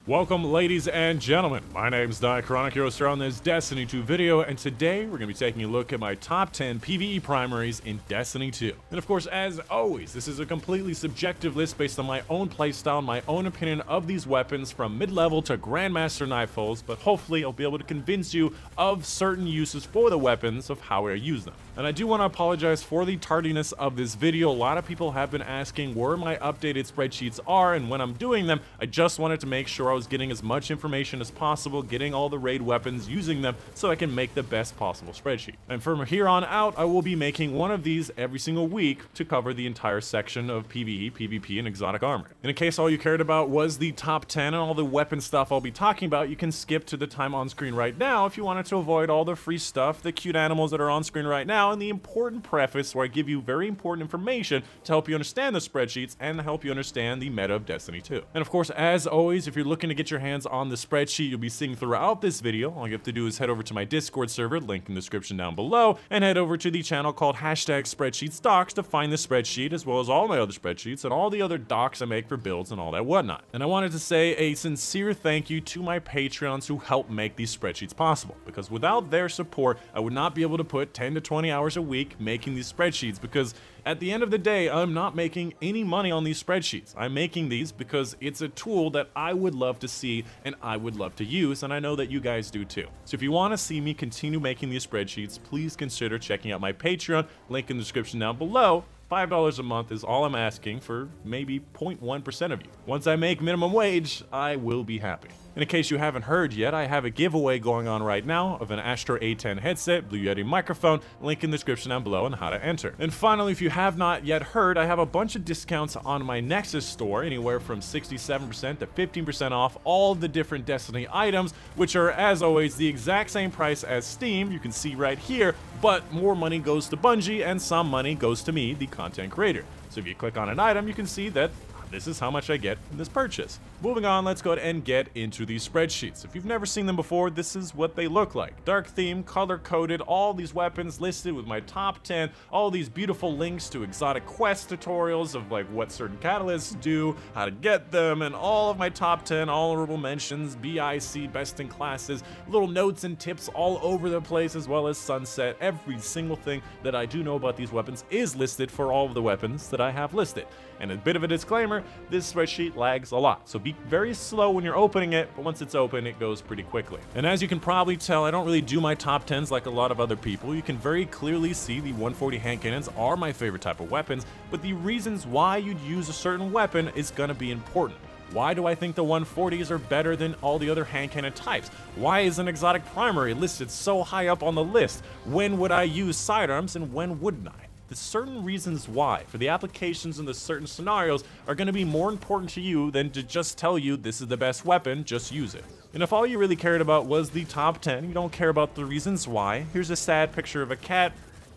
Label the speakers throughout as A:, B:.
A: Welcome, ladies and gentlemen. My name's Dychronic, your host here on this Destiny 2 video, and today we're going to be taking a look at my top 10 PvE primaries in Destiny 2. And of course, as always, this is a completely subjective list based on my own playstyle and my own opinion of these weapons from mid-level to Grandmaster Nightfalls, but hopefully I'll be able to convince you of certain uses for the weapons of how I use them. And I do want to apologize for the tardiness of this video. A lot of people have been asking where my updated spreadsheets are, and when I'm doing them, I just wanted to make sure I was getting as much information as possible, getting all the raid weapons, using them so I can make the best possible spreadsheet. And from here on out, I will be making one of these every single week to cover the entire section of PvE, PvP, and exotic armor. And in case all you cared about was the top 10 and all the weapon stuff I'll be talking about, you can skip to the time on screen right now if you wanted to avoid all the free stuff, the cute animals that are on screen right now, and the important preface where I give you very important information to help you understand the spreadsheets and help you understand the meta of Destiny 2. And of course, as always, if you're looking to get your hands on the spreadsheet you'll be seeing throughout this video, all you have to do is head over to my Discord server, link in the description down below, and head over to the channel called #SpreadsheetsDocs to find the spreadsheet as well as all my other spreadsheets and all the other docs I make for builds and all that whatnot. And I wanted to say a sincere thank you to my Patreons who help make these spreadsheets possible, because without their support I would not be able to put 10 to 20 hours a week making these spreadsheets, because at the end of the day, I'm not making any money on these spreadsheets. I'm making these because it's a tool that I would love to see and I would love to use, and I know that you guys do too. So if you want to see me continue making these spreadsheets, please consider checking out my Patreon, link in the description down below. $5 a month is all I'm asking for maybe 0.1% of you. Once I make minimum wage, I will be happy. And in case you haven't heard yet, I have a giveaway going on right now of an Astro A10 headset, Blue Yeti microphone, link in the description down below on how to enter. And finally, if you have not yet heard, I have a bunch of discounts on my Nexus store, anywhere from 67% to 15% off all the different Destiny items, which are, as always, the exact same price as Steam, you can see right here, but more money goes to Bungie and some money goes to me, the content creator. So if you click on an item, you can see that this is how much I get from this purchase. Moving on, let's go ahead and get into these spreadsheets. If you've never seen them before, this is what they look like. Dark theme, color-coded, all these weapons listed with my top 10, all these beautiful links to exotic quest tutorials of like what certain catalysts do, how to get them, and all of my top 10 honorable mentions, BIC, best in classes, little notes and tips all over the place, as well as sunset. Every single thing that I do know about these weapons is listed for all of the weapons that I have listed. And a bit of a disclaimer, this spreadsheet lags a lot, so be very slow when you're opening it, but once it's open, it goes pretty quickly. And as you can probably tell, I don't really do my top 10s like a lot of other people. You can very clearly see the 140 hand cannons are my favorite type of weapons, but the reasons why you'd use a certain weapon is gonna be important. Why do I think the 140s are better than all the other hand cannon types? Why is an exotic primary listed so high up on the list? When would I use sidearms and when wouldn't I? The certain reasons why for the applications in the certain scenarios are going to be more important to you than to just tell you this is the best weapon, just use it. And if all you really cared about was the top 10, you don't care about the reasons why, here's a sad picture of a cat,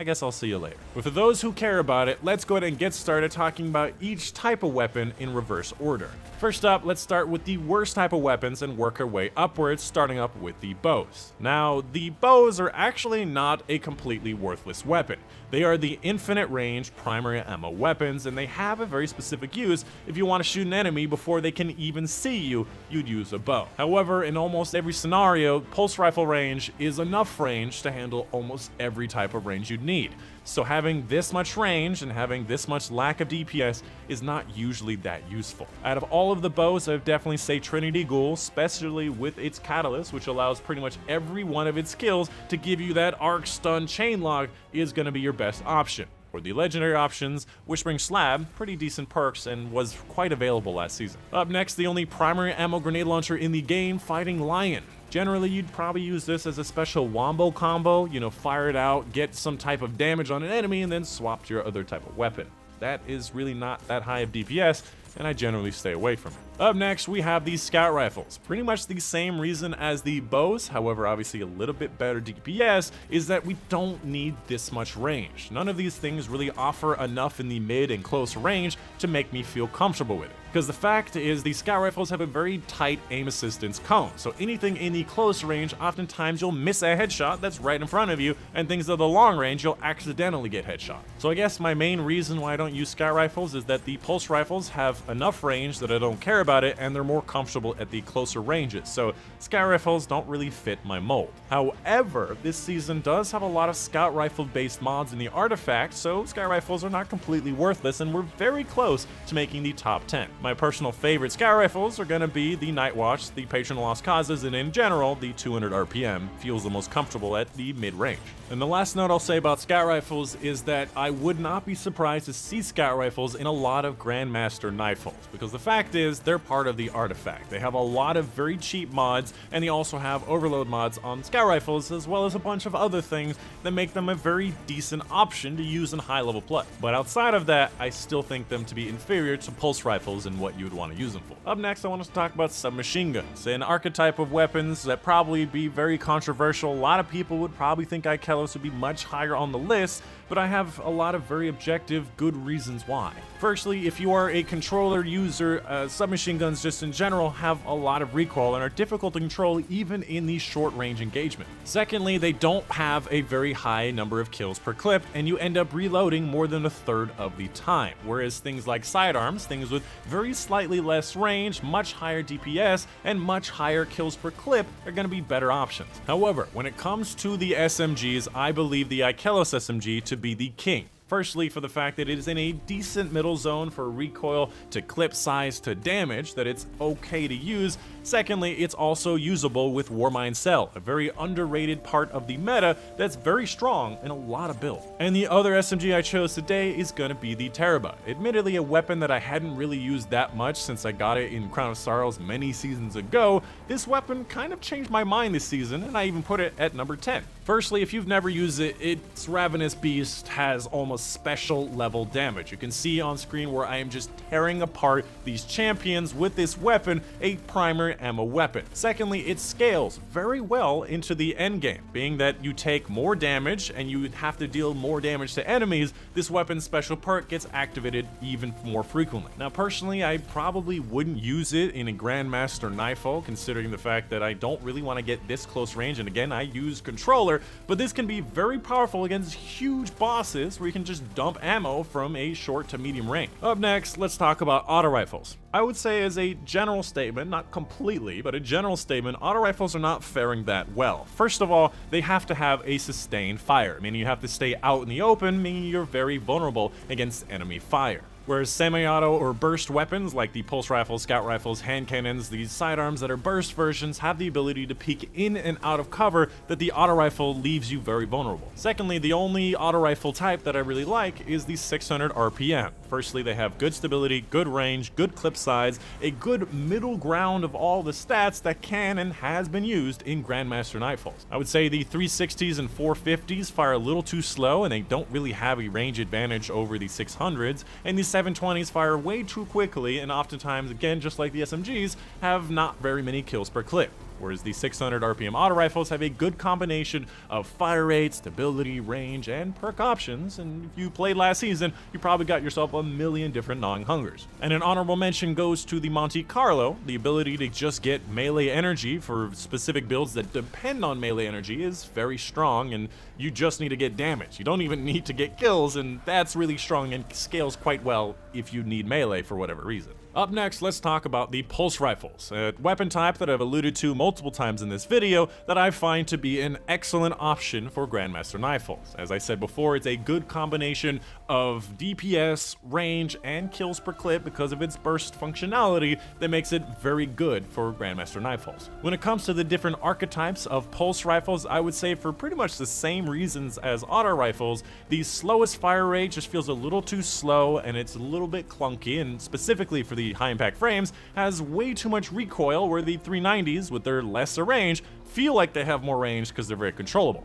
A: I guess I'll see you later. But for those who care about it, let's go ahead and get started talking about each type of weapon in reverse order. First up, let's start with the worst type of weapons and work our way upwards, starting up with the bows. Now, the bows are actually not a completely worthless weapon. They are the infinite range primary ammo weapons, and they have a very specific use. If you want to shoot an enemy before they can even see you, you'd use a bow. However, in almost every scenario, pulse rifle range is enough range to handle almost every type of range you'd need. So having this much range and having this much lack of DPS is not usually that useful. Out of all of the bows, I would definitely say Trinity Ghoul, especially with its catalyst, which allows pretty much every one of its skills to give you that arc stun chain log, is going to be your best option. Or the legendary options, Whispering Slab, pretty decent perks and was quite available last season. Up next, the only primary ammo grenade launcher in the game, Fighting Lion. Generally, you'd probably use this as a special wombo combo, you know, fire it out, get some type of damage on an enemy, and then swap to your other type of weapon. That is really not that high of DPS, and I generally stay away from it. Up next, we have these scout rifles. Pretty much the same reason as the bows, however, obviously a little bit better DPS, is that we don't need this much range. None of these things really offer enough in the mid and close range to make me feel comfortable with it. Because the fact is, these scout rifles have a very tight aim assistance cone, so anything in the close range, oftentimes you'll miss a headshot that's right in front of you, and things at the long range, you'll accidentally get headshot. So I guess my main reason why I don't use scout rifles is that the pulse rifles have enough range that I don't care about it, and they're more comfortable at the closer ranges, so scout rifles don't really fit my mold. However, this season does have a lot of scout rifle based mods in the artifact, so scout rifles are not completely worthless, and we're very close to making the top 10. My personal favorite scout rifles are going to be the Nightwatch, the Patron of Lost Causes, and in general, the 200 RPM feels the most comfortable at the mid-range. And the last note I'll say about scout rifles is that I would not be surprised to see scout rifles in a lot of Grandmaster Nightfalls, because the fact is, they're part of the artifact. They have a lot of very cheap mods, and they also have overload mods on scout rifles, as well as a bunch of other things that make them a very decent option to use in high-level play. But outside of that, I still think them to be inferior to pulse rifles and what you would want to use them for. Up next, I want us to talk about submachine guns, an archetype of weapons that probably be very controversial. A lot of people would probably think Ikelos would be much higher on the list, but I have a lot of very objective, good reasons why. Firstly, if you are a controller user, submachine guns just in general have a lot of recoil and are difficult to control even in the short range engagement. Secondly, they don't have a very high number of kills per clip, and you end up reloading more than a third of the time, whereas things like sidearms, things with very slightly less range, much higher DPS, and much higher kills per clip are going to be better options. However, when it comes to the SMGs, I believe the Ikelos SMG to be the king. Firstly, for the fact that it is in a decent middle zone for recoil to clip size to damage, that it's okay to use. Secondly, it's also usable with Warmind Cell, a very underrated part of the meta that's very strong in a lot of builds. And the other SMG I chose today is going to be the Terabot. Admittedly, a weapon that I hadn't really used that much since I got it in Crown of Sorrows many seasons ago. This weapon kind of changed my mind this season, and I even put it at number 10. Firstly, if you've never used it, its Ravenous Beast has almost special level damage. You can see on screen where I am just tearing apart these champions with this weapon, a primary ammo weapon. Secondly, it scales very well into the endgame, being that you take more damage and you have to deal more damage to enemies. This weapon's special perk gets activated even more frequently. Now, personally, I probably wouldn't use it in a Grandmaster Nightfall, considering the fact that I don't really want to get this close range, and again, I use controller, but this can be very powerful against huge bosses where you can just dump ammo from a short to medium range. Up next, let's talk about auto rifles. I would say as a general statement, not completely, but a general statement, auto rifles are not faring that well. First of all, they have to have a sustained fire, meaning you have to stay out in the open, meaning you're very vulnerable against enemy fire. Whereas semi-auto or burst weapons like the pulse rifles, scout rifles, hand cannons, these sidearms that are burst versions have the ability to peek in and out of cover that the auto rifle leaves you very vulnerable. Secondly, the only auto rifle type that I really like is the 600 RPM. Firstly, they have good stability, good range, good clip size, a good middle ground of all the stats that can and has been used in Grandmaster Nightfalls. I would say the 360s and 450s fire a little too slow and they don't really have a range advantage over the 600s, and the 720s fire way too quickly and oftentimes, again, just like the SMGs, have not very many kills per clip. Whereas the 600 RPM auto rifles have a good combination of fire rate, stability, range, and perk options, and if you played last season, you probably got yourself a million different gnawing hungers. And an honorable mention goes to the Monte Carlo. The ability to just get melee energy for specific builds that depend on melee energy is very strong, and you just need to get damage. You don't even need to get kills, and that's really strong and scales quite well if you need melee for whatever reason. Up next, let's talk about the pulse rifles, a weapon type that I've alluded to multiple times in this video that I find to be an excellent option for Grandmaster Nightfalls. As I said before, it's a good combination of DPS, range, and kills per clip because of its burst functionality that makes it very good for Grandmaster Nightfalls. When it comes to the different archetypes of pulse rifles, I would say for pretty much the same reasons as auto rifles, the slowest fire rate just feels a little too slow and it's a little bit clunky, and specifically for the high impact frames, has way too much recoil, where the 390s with their lesser range feel like they have more range because they're very controllable.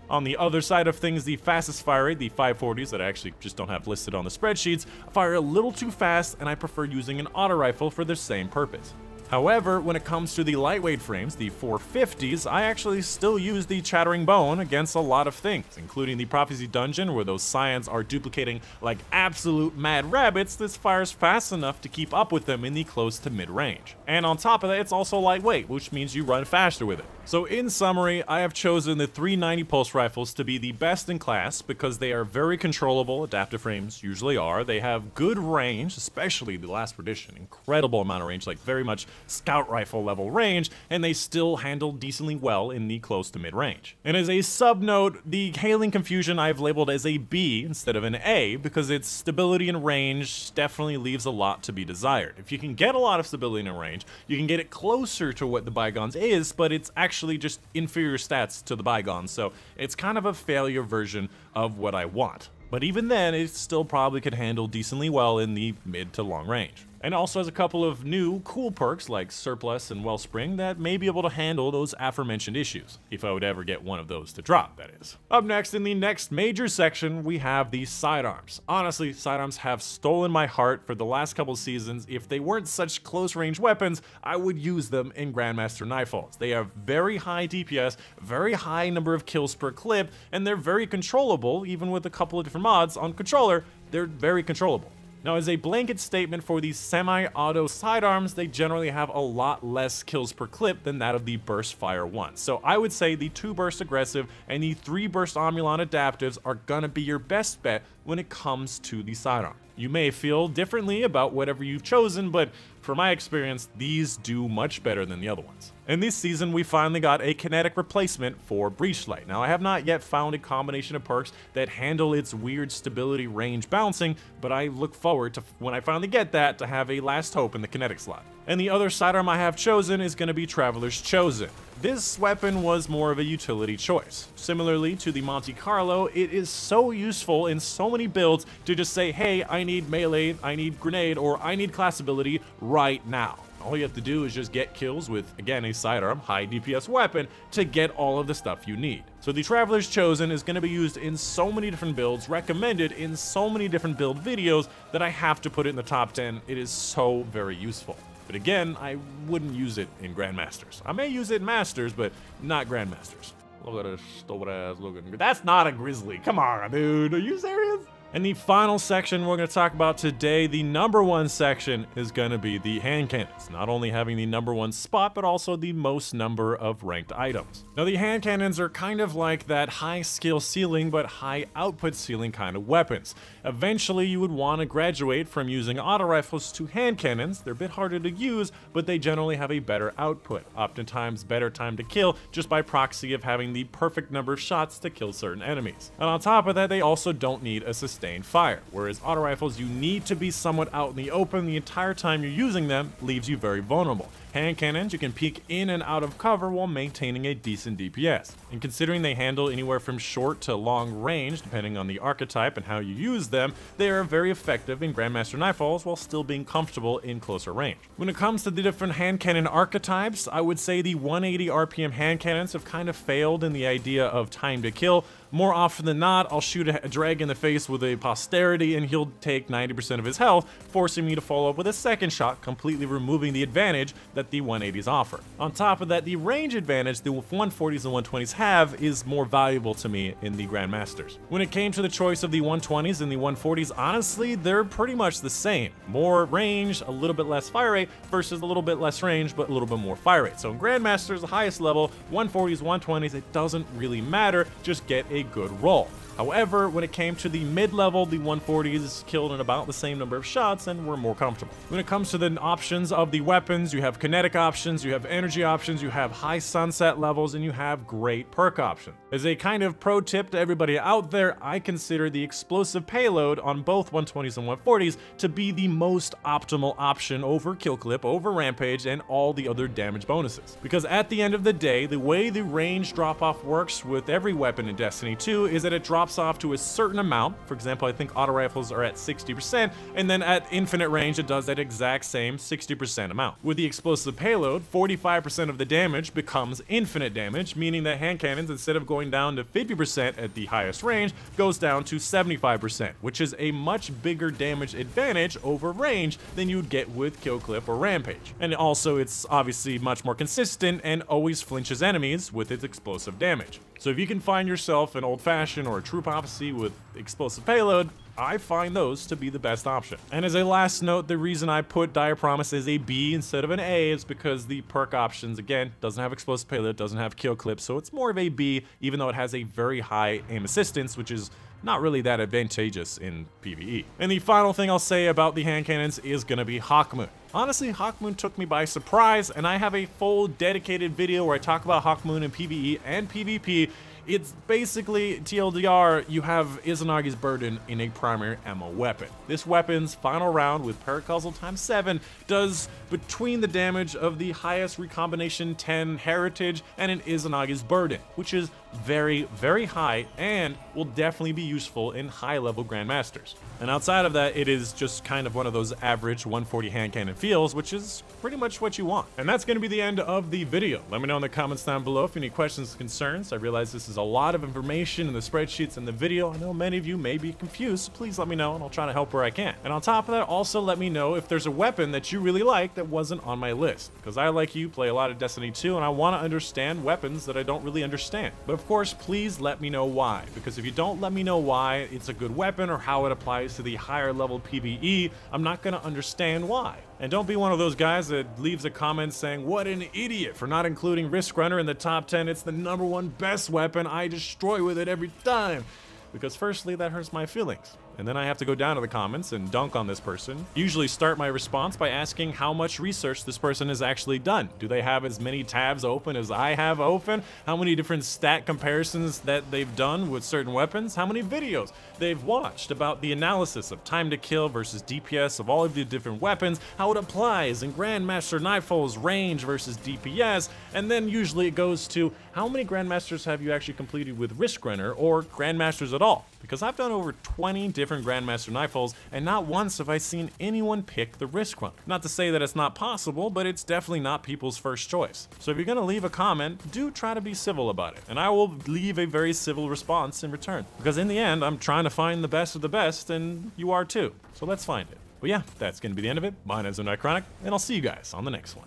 A: On the other side of things, the fastest fire rate, the 540s that I actually just don't have listed on the spreadsheets, fire a little too fast, and I prefer using an auto rifle for the same purpose. However, when it comes to the lightweight frames, the 450s, I actually still use the Chattering Bone against a lot of things, including the Prophecy Dungeon, where those scions are duplicating like absolute mad rabbits. This fires fast enough to keep up with them in the close to mid-range. And on top of that, it's also lightweight, which means you run faster with it. So in summary, I have chosen the 390 pulse rifles to be the best in class because they are very controllable, adaptive frames usually are. They have good range, especially the last edition, incredible amount of range, like very much scout rifle level range, and they still handle decently well in the close to mid range. And as a sub note, the Hailing Confusion I've labeled as a B instead of an A because its stability and range definitely leaves a lot to be desired. If you can get a lot of stability and range, you can get it closer to what the Bygones is, but it's actually just inferior stats to the Bygones, so it's kind of a failure version of what I want. But even then, it still probably could handle decently well in the mid to long range. And also has a couple of new cool perks like Surplus and Wellspring that may be able to handle those aforementioned issues, if I would ever get one of those to drop, that is. Up next, in the next major section, we have the Sidearms. Honestly, Sidearms have stolen my heart for the last couple seasons. If they weren't such close-range weapons, I would use them in Grandmaster Nightfalls. They have very high DPS, very high number of kills per clip, and they're very controllable, even with a couple of different mods on controller, they're very controllable. Now, as a blanket statement for these semi-auto sidearms, they generally have a lot less kills per clip than that of the burst fire ones. So I would say the 2-burst aggressive and the 3-burst Omulon adaptives are gonna be your best bet when it comes to the sidearm. You may feel differently about whatever you've chosen, but from my experience, these do much better than the other ones. And this season, we finally got a kinetic replacement for Breachlight. Now, I have not yet found a combination of perks that handle its weird stability range bouncing, but I look forward to, when I finally get that, to have a last hope in the kinetic slot. And the other sidearm I have chosen is going to be Traveler's Chosen. This weapon was more of a utility choice. Similarly to the Monte Carlo, it is so useful in so many builds to just say, hey, I need melee, I need grenade, or I need class ability right now. All you have to do is just get kills with, again, a sidearm, high DPS weapon to get all of the stuff you need. So the Traveler's Chosen is going to be used in so many different builds, recommended in so many different build videos that I have to put it in the top 10. It is so very useful. But again, I wouldn't use it in Grandmasters. I may use it in Masters, but not Grandmasters. Look at this stupid ass looking. That's not a grizzly. Come on, dude. Are you serious? And the final section we're going to talk about today, the number 1 section, is going to be the hand cannons. Not only having the number 1 spot, but also the most number of ranked items. Now, the hand cannons are kind of like that high skill ceiling, but high output ceiling kind of weapons. Eventually, you would want to graduate from using auto rifles to hand cannons. They're a bit harder to use, but they generally have a better output. Oftentimes, better time to kill just by proxy of having the perfect number of shots to kill certain enemies. And on top of that, they also don't need a sustained fire, whereas auto rifles, you need to be somewhat out in the open the entire time you're using them, leaves you very vulnerable. Hand cannons, you can peek in and out of cover while maintaining a decent DPS. And considering they handle anywhere from short to long range, depending on the archetype and how you use them, they are very effective in Grandmaster Nightfalls while still being comfortable in closer range. When it comes to the different hand cannon archetypes, I would say the 180 RPM hand cannons have kind of failed in the idea of time to kill. More often than not, I'll shoot a drag in the face with a posterity and he'll take 90% of his health, forcing me to follow up with a second shot, completely removing the advantage that the 180s offer. On top of that, the range advantage the 140s and 120s have is more valuable to me in the Grandmasters. When it came to the choice of the 120s and the 140s, honestly, they're pretty much the same. More range, a little bit less fire rate, versus a little bit less range, but a little bit more fire rate. So in Grandmasters, the highest level, 140s, 120s, it doesn't really matter, just get a good roll. However, when it came to the mid-level, the 140s killed in about the same number of shots and were more comfortable. When it comes to the options of the weapons, you have kinetic options, you have energy options, you have high sunset levels, and you have great perk options. As a kind of pro tip to everybody out there, I consider the explosive payload on both 120s and 140s to be the most optimal option over kill clip, over rampage, and all the other damage bonuses. Because at the end of the day, the way the range drop-off works with every weapon in Destiny 2 is that it drops off to a certain amount. For example, I think auto rifles are at 60%, and then at infinite range it does that exact same 60% amount. With the explosive explosive payload, 45% of the damage becomes infinite damage, meaning that hand cannons, instead of going down to 50% at the highest range, goes down to 75%, which is a much bigger damage advantage over range than you'd get with Kill Clip or Rampage. And also, it's obviously much more consistent and always flinches enemies with its explosive damage. So if you can find yourself an old-fashioned or a true prophecy with explosive payload, I find those to be the best option. And as a last note, the reason I put Dire Promise as a B instead of an A is because the perk options, again, doesn't have explosive payload, doesn't have kill clip, so it's more of a B, even though it has a very high aim assistance, which is not really that advantageous in PvE. And the final thing I'll say about the hand cannons is gonna be Hawkmoon. Honestly, Hawkmoon took me by surprise, and I have a full dedicated video where I talk about Hawkmoon in PvE and PvP. It's basically, TLDR, you have Izanagi's Burden in a primary ammo weapon. This weapon's final round with Paracausal ×7 does between the damage of the highest recombination 10 Heritage and an Izanagi's Burden, which is very, very high and will definitely be useful in high-level Grandmasters. And outside of that, it is just kind of one of those average 140 hand cannon feels, which is pretty much what you want. And that's going to be the end of the video. Let me know in the comments down below if you have any questions or concerns. I realize this is a lot of information in the spreadsheets and the video. I know many of you may be confused, so please let me know and I'll try to help where I can. And on top of that, also let me know if there's a weapon that you really like that wasn't on my list, because I, like you, play a lot of Destiny 2 and I want to understand weapons that I don't really understand. But of course, please let me know why, because if you don't let me know why it's a good weapon or how it applies to the higher level PvE, I'm not going to understand why. And don't be one of those guys that leaves a comment saying, "What an idiot for not including Risk Runner in the top 10. It's the #1 best weapon. I destroy with it every time." Because firstly, that hurts my feelings. And then I have to go down to the comments and dunk on this person. Usually start my response by asking how much research this person has actually done. Do they have as many tabs open as I have open? How many different stat comparisons that they've done with certain weapons? How many videos they've watched about the analysis of time to kill versus DPS of all of the different weapons, how it applies in Grandmaster Nightfall's range versus DPS, and then usually it goes to how many Grandmasters have you actually completed with Risk Runner or Grandmasters at all? Because I've done over 20 different Grandmaster Nightfalls, and not once have I seen anyone pick the Risk Runner. Not to say that it's not possible, but it's definitely not people's first choice. So if you're gonna leave a comment, do try to be civil about it, and I will leave a very civil response in return. Because in the end, I'm trying to find the best of the best, and you are too. So let's find it. But yeah, that's gonna be the end of it. My name's Dychronic, and I'll see you guys on the next one.